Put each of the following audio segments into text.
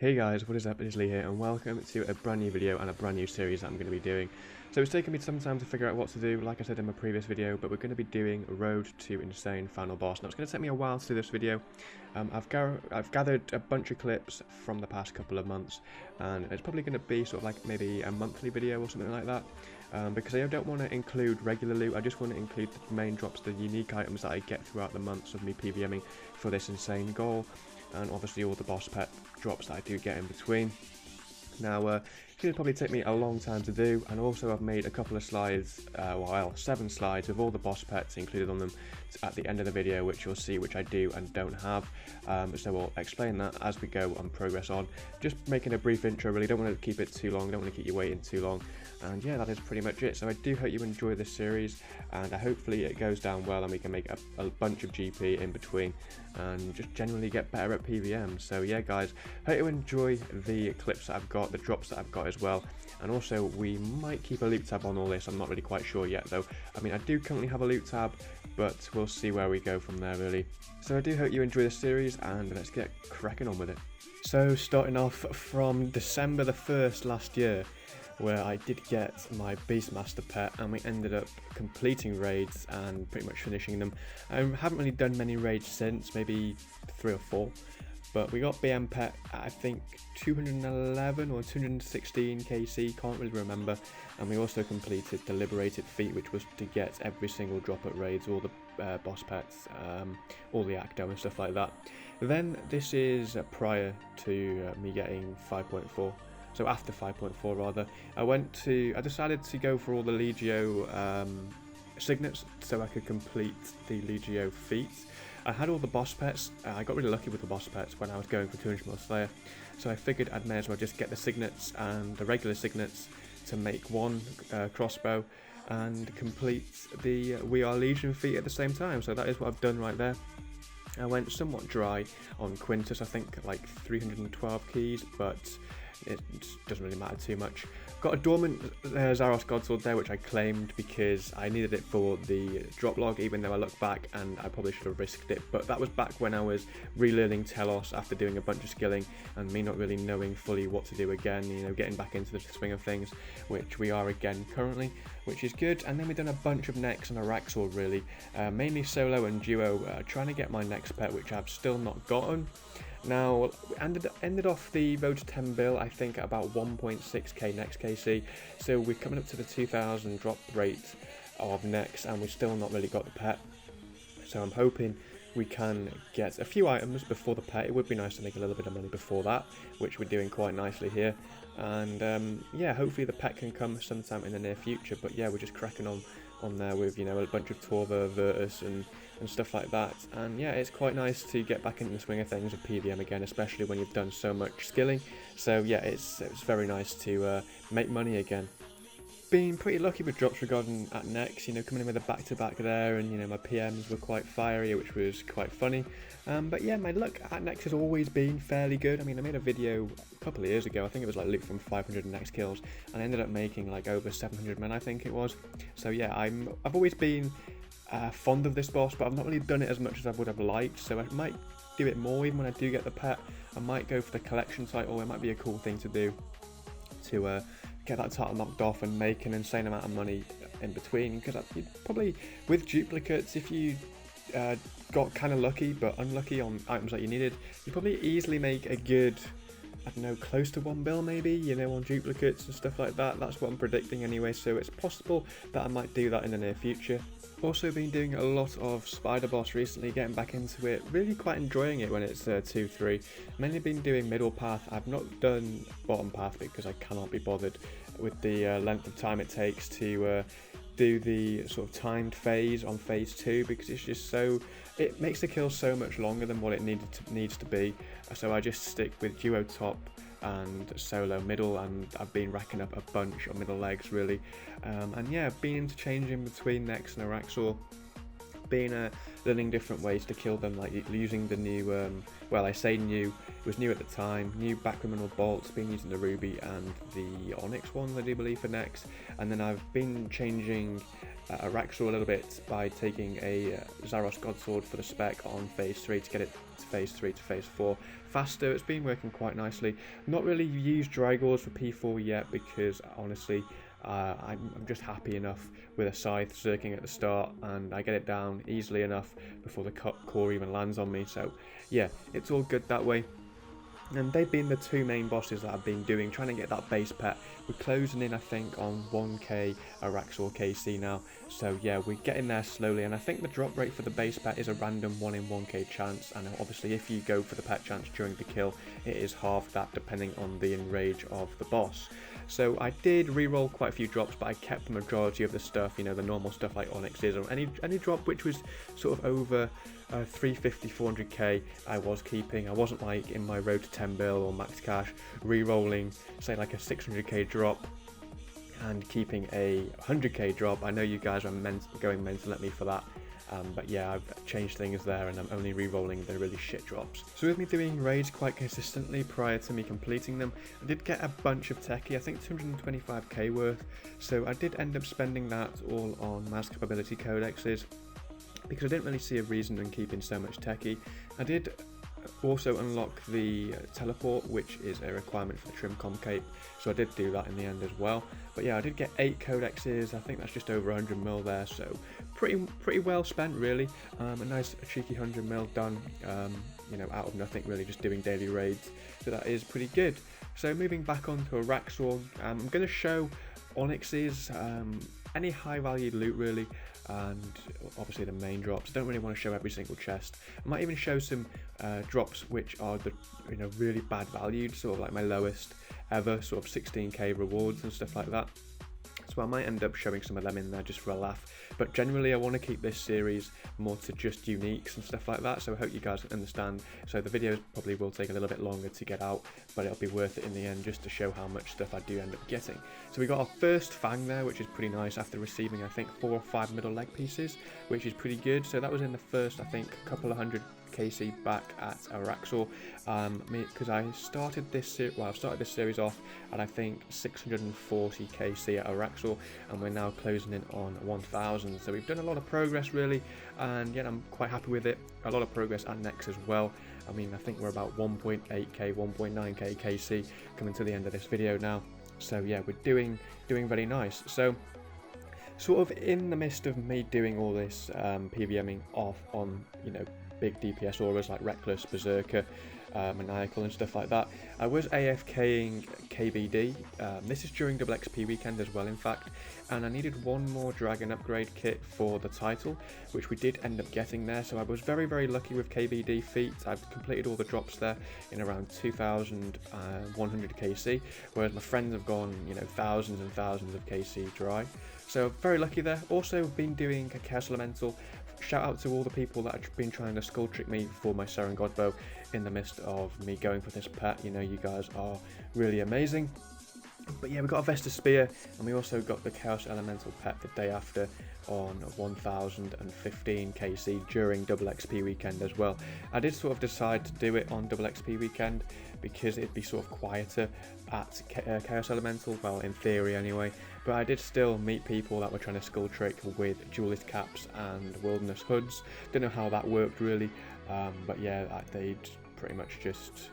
Hey guys, what is up? It is Lee here and welcome to a brand new video and a brand new series that I'm going to be doing. So it's taken me some time to figure out what to do, like I said in my previous video, but we're going to be doing Road to Insane Final Boss. Now it's going to take me a while to do this video. I've gathered a bunch of clips from the past couple of months, and it's probably going to be sort of like maybe a monthly video or something like that. Because I don't want to include regular loot, I just want to include the main drops, the unique items that I get throughout the months of me PVMing for this insane goal, and obviously all the boss pet drops that I do get in between. Now, it's going to probably take me a long time to do, and also I've made a couple of slides, 7 slides with all the boss pets included on them at the end of the video, which you'll see which I do and don't have. So we'll explain that as we go and progress on. Just making a brief intro, really don't want to keep it too long, don't want to keep you waiting too long. And yeah, that is pretty much it. So I do hope you enjoy this series, and hopefully it goes down well and we can make a bunch of GP in between and just generally get better at PVM. So yeah guys, hope you enjoy the clips that I've got, the drops that I've got as well, and also we might keep a loot tab on all this. I'm not really quite sure yet though. I mean, I do currently have a loot tab, but we'll see where we go from there really. So I do hope you enjoy the series, and let's get cracking on with it. So starting off from December the 1st last year, where I did get my Beastmaster pet, and we ended up completing raids and pretty much finishing them. I haven't really done many raids since, maybe 3 or 4, but we got BM pet at I think 211 or 216 KC, can't really remember, and we also completed the Liberated feat, which was to get every single drop at raids, all the boss pets, all the Acto and stuff like that. Then this is prior to me getting 5.4. So after 5.4 rather, I decided to go for all the Legio signets so I could complete the Legio feats. I had all the boss pets. I got really lucky with the boss pets when I was going for 200 mil Slayer, so I figured I may as well just get the signets and the regular signets to make one crossbow and complete the We Are Legion feat at the same time. So that is what I've done right there. I went somewhat dry on Quintus, I think like 312 keys, but it doesn't really matter too much. Got a dormant Zaros Godsword there, which I claimed because I needed it for the drop log, even though I look back and I probably should have risked it. But that was back when I was relearning Telos after doing a bunch of skilling and me not really knowing fully what to do again, you know, getting back into the swing of things, which we are again currently, which is good. And then we've done a bunch of necks and a Raxor really, mainly solo and duo, trying to get my next pet, which I've still not gotten. Now, we ended off the road to 10 bill, I think, at about 1.6k next KC, so we're coming up to the 2000 drop rate of next, and we've still not really got the pet. So I'm hoping we can get a few items before the pet. It would be nice to make a little bit of money before that, which we're doing quite nicely here. And yeah, hopefully the pet can come sometime in the near future. But yeah, we're just cracking on there with, you know, a bunch of Torva, Virtus and stuff like that. And yeah, it's quite nice to get back into the swing of things with PVM again, especially when you've done so much skilling. So yeah, it's very nice to make money again. Been pretty lucky with drops regarding at Nex, you know, coming in with a back-to-back there, and you know, my PMs were quite fiery, which was quite funny. But yeah, my luck at Nex has always been fairly good. I mean, I made a video a couple of years ago, I think it was like loot from 500 Nex kills, and I ended up making like over 700 men, I think it was. So yeah, I've always been fond of this boss, but I've not really done it as much as I would have liked, so I might do it more even when I do get the pet. I might go for the collection title. It might be a cool thing to do to get that title knocked off and make an insane amount of money in between, because probably with duplicates, if you got kind of lucky but unlucky on items that you needed, you probably easily make a good, I don't know, close to 1 bill maybe, you know, on duplicates and stuff like that. That's what I'm predicting anyway, so it's possible that I might do that in the near future. Also been doing a lot of Spider Boss recently, getting back into it, really quite enjoying it when it's 2-3. Mainly been doing middle path. I've not done bottom path because I cannot be bothered with the length of time it takes to do the sort of timed phase on phase 2, because it's just so, it makes the kill so much longer than what it needs to be. So I just stick with duo top and solo middle, and I've been racking up a bunch of middle legs really, and yeah, been interchanging between Nex and Araxor, been learning different ways to kill them, like using the new, well, I say new, it was new at the time, new back criminal bolts, been using the Ruby and the Onyx ones I do believe for Nex, and then I've been changing Araxor a little bit by taking a Zaros Godsword for the spec on phase 3 to get it to phase 3 to phase 4 faster. It's been working quite nicely. Not really used Drygores for P4 yet because honestly I'm just happy enough with a scythe zerking at the start, and I get it down easily enough before the core even lands on me. So yeah, it's all good that way. And they've been the two main bosses that I've been doing, trying to get that base pet. We're closing in, I think, on 1k Araxor KC now. So yeah, we're getting there slowly, and I think the drop rate for the base pet is a random 1 in 1k chance, and obviously if you go for the pet chance during the kill, it is half that depending on the enrage of the boss. So I did re-roll quite a few drops, but I kept the majority of the stuff, you know, the normal stuff like Onyxes, or any drop which was sort of over 350, 400k I was keeping. I wasn't like in my road to 10 bill or max cash re-rolling say like a 600k drop and keeping a 100k drop. I know you guys are going mental at me for that. But yeah, I've changed things there and I'm only re-rolling the really shit drops. So with me doing raids quite consistently prior to me completing them, I did get a bunch of techie, I think 225k worth, so I did end up spending that all on mass capability codexes because I didn't really see a reason in keeping so much techie. I did also unlock the teleport, which is a requirement for the Trimcom cape, so I did do that in the end as well. But yeah, I did get 8 codexes, I think that's just over 100 mil there, so pretty well spent really. A nice cheeky 100 mil done, you know, out of nothing really, just doing daily raids, so that is pretty good. So moving back onto Araxor, I'm going to show Onyxes, any high valued loot really, and obviously the main drops. I don't really want to show every single chest. I might even show some drops which are the really bad valued, sort of like my lowest ever, sort of 16k rewards and stuff like that. So I might end up showing some of them in there just for a laugh, but generally I want to keep this series more to just uniques and stuff like that, so I hope you guys understand. So the videos probably will take a little bit longer to get out, but it'll be worth it in the end just to show how much stuff I do end up getting. So we got our first Fang there, which is pretty nice after receiving I think 4 or 5 middle leg pieces, which is pretty good. So that was in the first I think couple of 100 KC back at Araxor, because I started this series off at I think 640 KC at Araxor, and we're now closing in on 1000. So we've done a lot of progress really, and yeah, I'm quite happy with it. A lot of progress at Nex as well. I mean, I think we're about 1.8k, 1.9k KC coming to the end of this video now. So yeah, we're doing very nice. So sort of in the midst of me doing all this PVMing off on, you know, big DPS auras like Reckless, Berserker, Maniacal and stuff like that, I was AFKing KBD. This is during double XP weekend as well in fact, and I needed one more dragon upgrade kit for the title, which we did end up getting there. So I was very lucky with KBD feats. I've completed all the drops there in around 2100 KC, whereas my friends have gone, you know, thousands and thousands of KC dry. So very lucky there. Also been doing a Chaos Elemental. Shout out to all the people that have been trying to skull trick me for my Sara Godbow in the midst of me going for this pet. You know, you guys are really amazing. But yeah, we got a Vesta Spear, and we also got the Chaos Elemental pet the day after on 1015 KC during double XP weekend as well. I did sort of decide to do it on double XP weekend because it'd be sort of quieter at Chaos Elemental, well in theory anyway, but I did still meet people that were trying to skull trick with duelist caps and wilderness hoods. Don't know how that worked really, but yeah, they'd pretty much just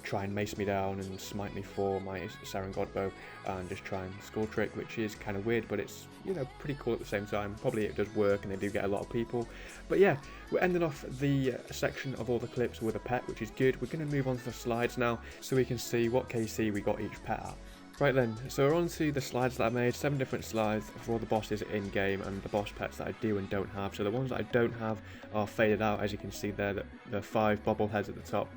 try and mace me down and smite me for my Sara Godbow and just try and skull trick, which is kind of weird, but it's, you know, pretty cool at the same time. Probably it does work and they do get a lot of people. But yeah, we're ending off the section of all the clips with a pet, which is good. We're going to move on to the slides now so we can see what KC we got each pet at. Right then, so we're on to the slides that I made, 7 different slides for all the bosses in game and the boss pets that I do and don't have. So the ones that I don't have are faded out, as you can see there, the 5 bobbleheads at the top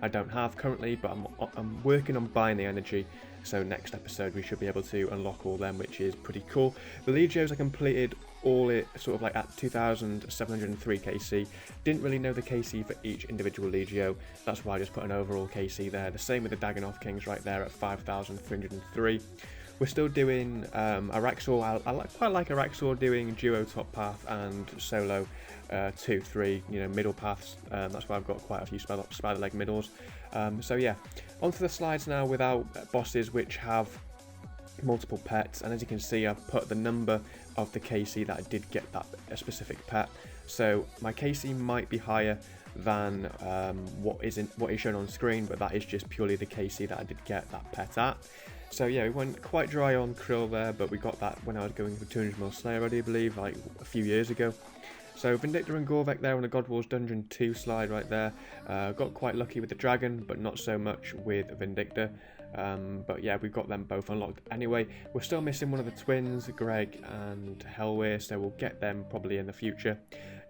I don't have currently, but I'm working on buying the energy, so next episode we should be able to unlock all them, which is pretty cool. The Legios I completed all it sort of like at 2703 KC. Didn't really know the KC for each individual Legio, that's why I just put an overall KC there. The same with the Dagannoth Kings right there at 5303. We're still doing Araxor. I quite like Araxor doing duo top path and solo 2-3, you know, middle paths. That's why I've got quite a few spider leg middles. So yeah, onto the slides now without bosses which have multiple pets, and as you can see, I've put the number of the KC that I did get that specific pet. So my KC might be higher than what is shown on screen, but that is just purely the KC that I did get that pet at. So yeah, we went quite dry on Krill there, but we got that when I was going for 200ml Slayer, I believe, like a few years ago. So Vindicta and Gorvek there on the God Wars Dungeon 2 slide right there. Got quite lucky with the Dragon, but not so much with Vindicta. But yeah, we've got them both unlocked anyway. We're still missing one of the twins, Greg and Hellweir, so we'll get them probably in the future.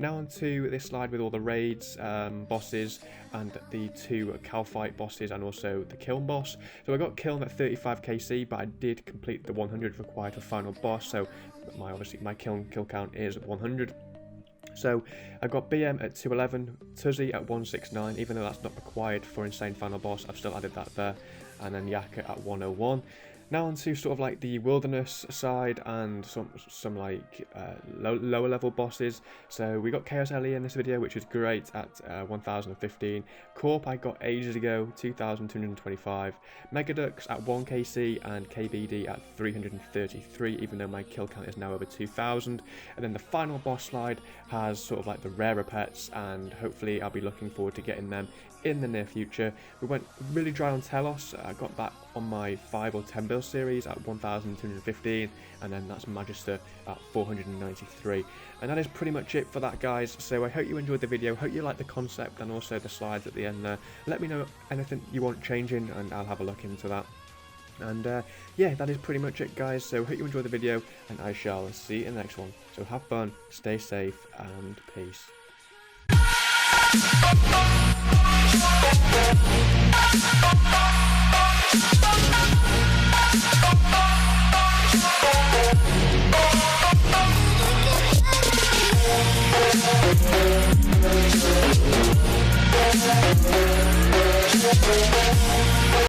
Now on to this slide with all the raids, bosses, and the 2 Calfight bosses, and also the Kiln boss. So I got Kiln at 35 KC, but I did complete the 100 required for final boss, so obviously my Kiln kill count is 100. So I got BM at 211, Tuzzy at 169, even though that's not required for Insane Final Boss, I've still added that there, and then Yaka at 101. Now on to sort of like the wilderness side and some like lower level bosses. So we got Chaos Ellie in this video, which is great, at 1015. Corp I got ages ago, 2225. Megadux at 1 KC and KBD at 333, even though my kill count is now over 2000. And then the final boss slide has sort of like the rarer pets, and hopefully I'll be looking forward to getting them in the near future. We went really dry on Telos. I got that on my 5 or 10 build series at 1215, and then that's Magister at 493. And that is pretty much it for that, guys. So I hope you enjoyed the video, hope you liked the concept and also the slides at the end there. Let me know anything you want changing and I'll have a look into that. And yeah, that is pretty much it, guys. So hope you enjoyed the video, and I shall see you in the next one. So have fun, stay safe, and peace. We'll be right back.